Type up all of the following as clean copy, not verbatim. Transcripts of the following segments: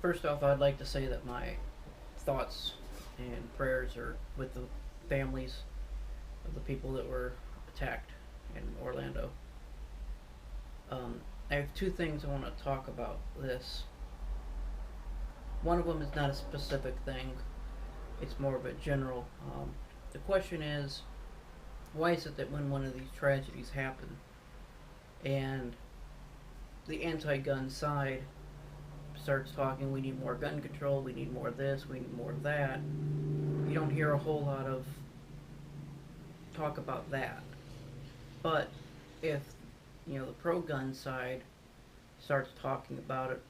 First off, I'd like to say that my thoughts and prayers are with the families of the people that were attacked in Orlando. I have two things I want to talk about this. One of them is not a specific thing, it's more of a general. The question is, why is it that when one of these tragedies happen and the anti gun side starts talking, we need more gun control, we need more of this, we need more of that, you don't hear a whole lot of talk about that. But if the pro gun side starts talking about it,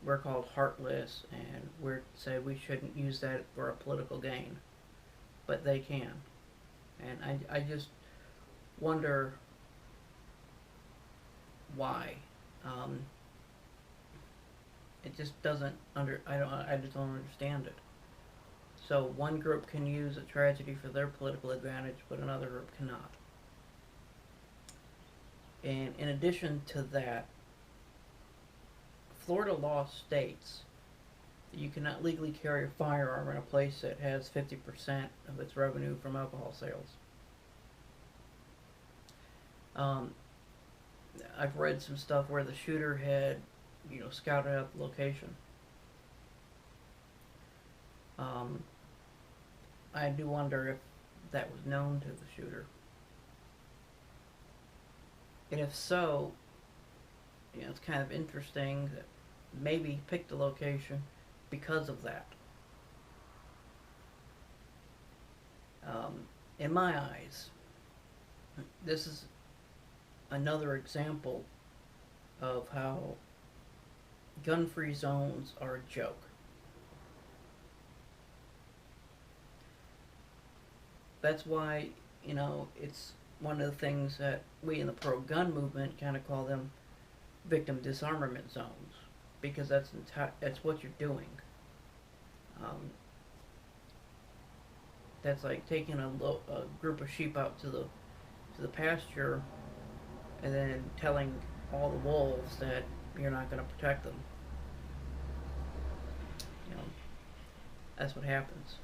we're called heartless, and we're say we shouldn't use that for a political gain, but they can, and I just wonder why. Um, it just doesn't under I just don't understand it. So one group can use a tragedy for their political advantage, but another group cannot. And in addition to that, Florida law states that you cannot legally carry a firearm in a place that has 50% of its revenue from alcohol sales. Um, I've read some stuff where the shooter had, scouted out the location. Um, I do wonder if that was known to the shooter. And if so, it's kind of interesting that maybe he picked the location because of that. In my eyes, this is another example of how gun free zones are a joke. That's why, it's one of the things that we in the pro gun movement kind of call them victim disarmament zones, because that's what you're doing. Um, that's like taking a group of sheep out to the pasture and then telling all the wolves that you're not going to protect them. You know, that's what happens.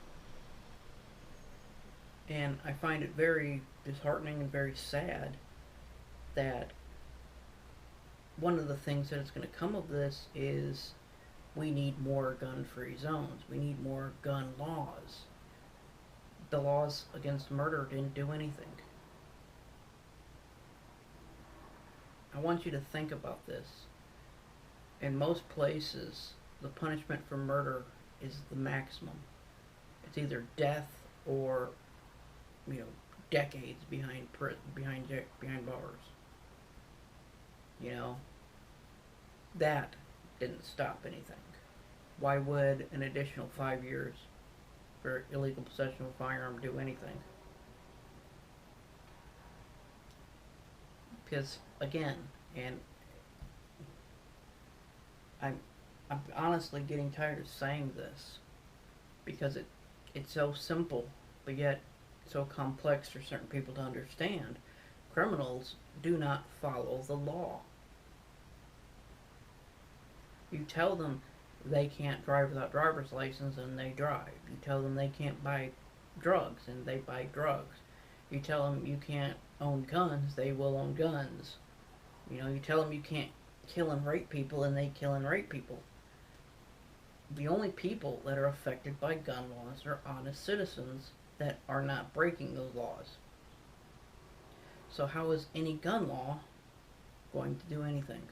And I find it very disheartening and very sad that one of the things that is going to come of this is we need more gun free zones. We need more gun laws. The laws against murder didn't do anything. I want you to think about this. In most places, the punishment for murder is the maximum. It's either death or, you know, decades behind bars. You know, that didn't stop anything. Why would an additional 5 years for illegal possession of a firearm do anything? Because again, and I'm I'm honestly getting tired of saying this because it's so simple, but yet so complex for certain people to understand. Criminals do not follow the law. You tell them they can't drive without driver's license and they drive. You tell them they can't buy drugs and they buy drugs. You tell them you can't own guns, they will own guns. You tell them you can't kill and rape people and they kill and rape people. The only people that are affected by gun laws are honest citizens that are not breaking those laws. So how is any gun law going to do anything?